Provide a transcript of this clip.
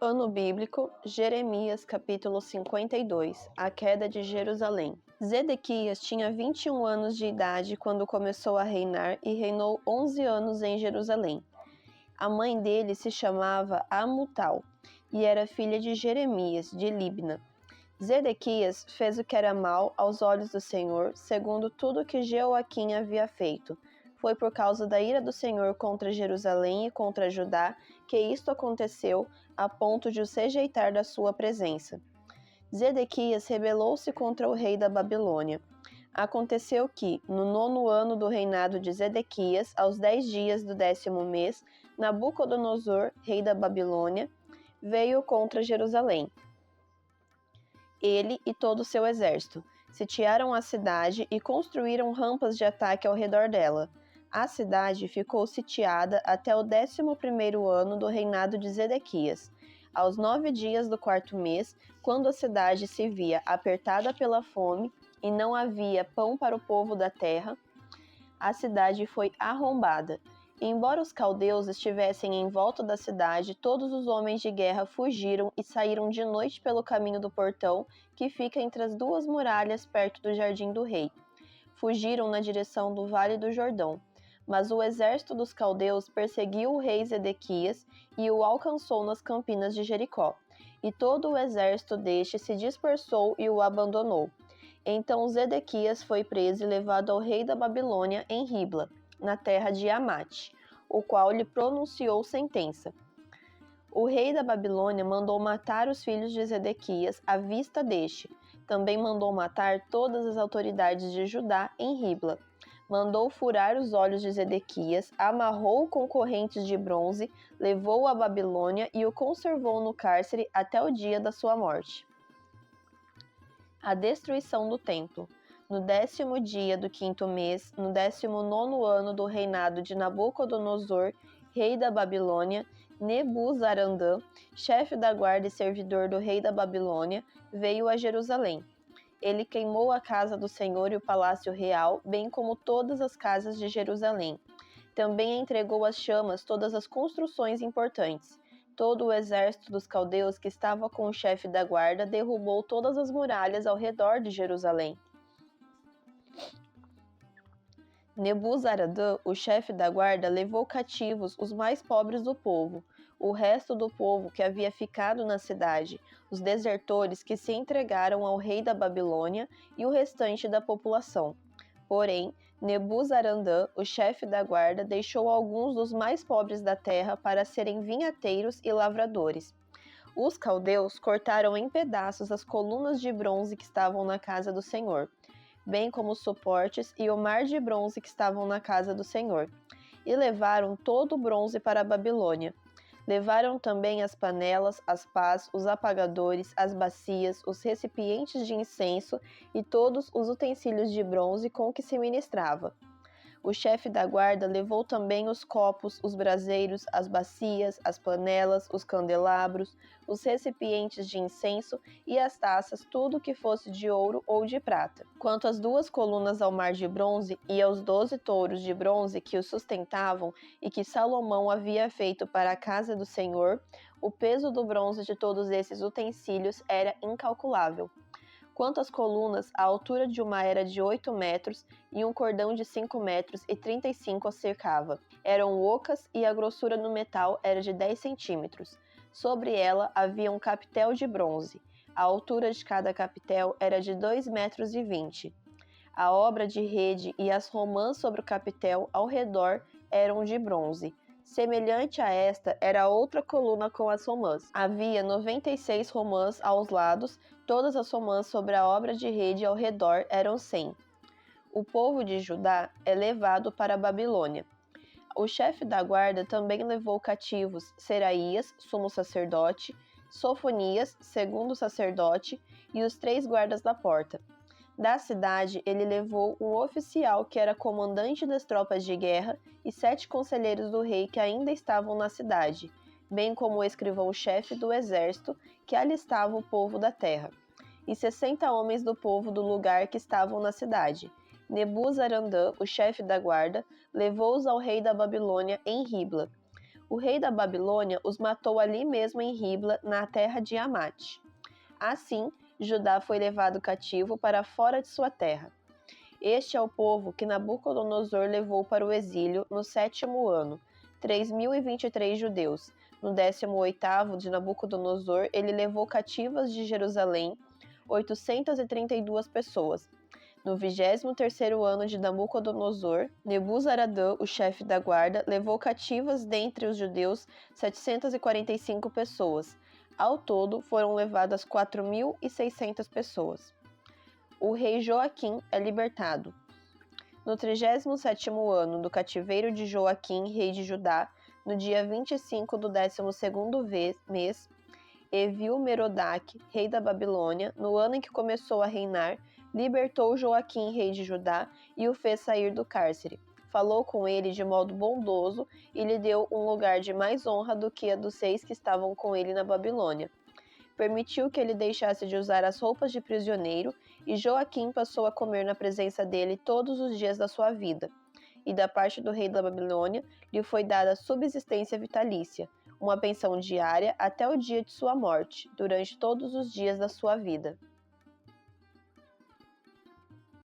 Ano bíblico, Jeremias capítulo 52, a queda de Jerusalém. Zedequias tinha 21 anos de idade quando começou a reinar e reinou 11 anos em Jerusalém. A mãe dele se chamava Amutal e era filha de Jeremias, de Libna. Zedequias fez o que era mal aos olhos do Senhor, segundo tudo que Jeoaquim havia feito. Foi por causa da ira do Senhor contra Jerusalém e contra Judá que isto aconteceu, a ponto de os rejeitar da sua presença. Zedequias rebelou-se contra o rei da Babilônia. Aconteceu que, no 9º ano do reinado de Zedequias, aos 10 dias do 10º mês, Nabucodonosor, rei da Babilônia, veio contra Jerusalém. Ele e todo o seu exército sitiaram a cidade e construíram rampas de ataque ao redor dela. A cidade ficou sitiada até o 11º ano do reinado de Zedequias. Aos 9 dias do 4º mês, quando a cidade se via apertada pela fome e não havia pão para o povo da terra, a cidade foi arrombada. Embora os caldeus estivessem em volta da cidade, todos os homens de guerra fugiram e saíram de noite pelo caminho do portão, que fica entre as duas muralhas perto do jardim do rei. Fugiram na direção do Vale do Jordão. Mas o exército dos caldeus perseguiu o rei Zedequias e o alcançou nas campinas de Jericó. E todo o exército deste se dispersou e o abandonou. Então Zedequias foi preso e levado ao rei da Babilônia em Ribla, na terra de Amate, o qual lhe pronunciou sentença. O rei da Babilônia mandou matar os filhos de Zedequias à vista deste. Também mandou matar todas as autoridades de Judá em Ribla. Mandou furar os olhos de Zedequias, amarrou-o com correntes de bronze, levou-o à Babilônia e o conservou no cárcere até o dia da sua morte. A destruição do templo. No 10º dia do 5º mês, no 19º ano do reinado de Nabucodonosor, rei da Babilônia, Nebuzaradan, chefe da guarda e servidor do rei da Babilônia, veio a Jerusalém. Ele queimou a casa do Senhor e o palácio real, bem como todas as casas de Jerusalém. Também entregou às chamas todas as construções importantes. Todo o exército dos caldeus que estava com o chefe da guarda derrubou todas as muralhas ao redor de Jerusalém. Nebuzaradan, o chefe da guarda, levou cativos os mais pobres do povo, o resto do povo que havia ficado na cidade, os desertores que se entregaram ao rei da Babilônia e o restante da população. Porém, Nebuzaradan, o chefe da guarda, deixou alguns dos mais pobres da terra para serem vinhateiros e lavradores. Os caldeus cortaram em pedaços as colunas de bronze que estavam na casa do Senhor, bem como os suportes e o mar de bronze que estavam na casa do Senhor, e levaram todo o bronze para a Babilônia. Levaram também as panelas, as pás, os apagadores, as bacias, os recipientes de incenso e todos os utensílios de bronze com que se ministrava. O chefe da guarda levou também os copos, os braseiros, as bacias, as panelas, os candelabros, os recipientes de incenso e as taças, tudo que fosse de ouro ou de prata. Quanto às 2 colunas ao mar de bronze e aos 12 touros de bronze que os sustentavam e que Salomão havia feito para a casa do Senhor, o peso do bronze de todos esses utensílios era incalculável. Quanto às colunas, a altura de uma era de 8 metros e um cordão de 5 metros e 35 a cercava. Eram ocas e a grossura no metal era de 10 centímetros. Sobre ela havia um capitel de bronze. A altura de cada capitel era de 2 metros e 20. A obra de rede e as romãs sobre o capitel ao redor eram de bronze. Semelhante a esta era outra coluna com as romãs. Havia 96 romãs aos lados, todas as romãs sobre a obra de rede ao redor eram 100. O povo de Judá é levado para a Babilônia. O chefe da guarda também levou cativos Seraías, sumo sacerdote, Sofonias, segundo sacerdote, e os 3 guardas da porta. Da cidade, ele levou um oficial que era comandante das tropas de guerra e 7 conselheiros do rei que ainda estavam na cidade, bem como o escrivão-chefe do exército que alistava o povo da terra, e 60 homens do povo do lugar que estavam na cidade. Nebuzaradan, o chefe da guarda, levou-os ao rei da Babilônia em Ribla. O rei da Babilônia os matou ali mesmo em Ribla, na terra de Amate. Assim, Judá foi levado cativo para fora de sua terra. Este é o povo que Nabucodonosor levou para o exílio no 7º ano, 3.023 judeus. No 18º de Nabucodonosor, ele levou cativas de Jerusalém 832 pessoas. No 23º ano de Nabucodonosor, Nebuzaradã, o chefe da guarda, levou cativas dentre os judeus 745 pessoas. Ao todo, foram levadas 4.600 pessoas. O rei Joaquim é libertado. No 37º ano do cativeiro de Joaquim, rei de Judá, no dia 25 do 12º mês, Evil-Merodach, rei da Babilônia, no ano em que começou a reinar, libertou Joaquim, rei de Judá, e o fez sair do cárcere. Falou com ele de modo bondoso e lhe deu um lugar de mais honra do que a dos 6 que estavam com ele na Babilônia. Permitiu que ele deixasse de usar as roupas de prisioneiro, e Joaquim passou a comer na presença dele todos os dias da sua vida. E da parte do rei da Babilônia lhe foi dada subsistência vitalícia, uma pensão diária até o dia de sua morte, durante todos os dias da sua vida.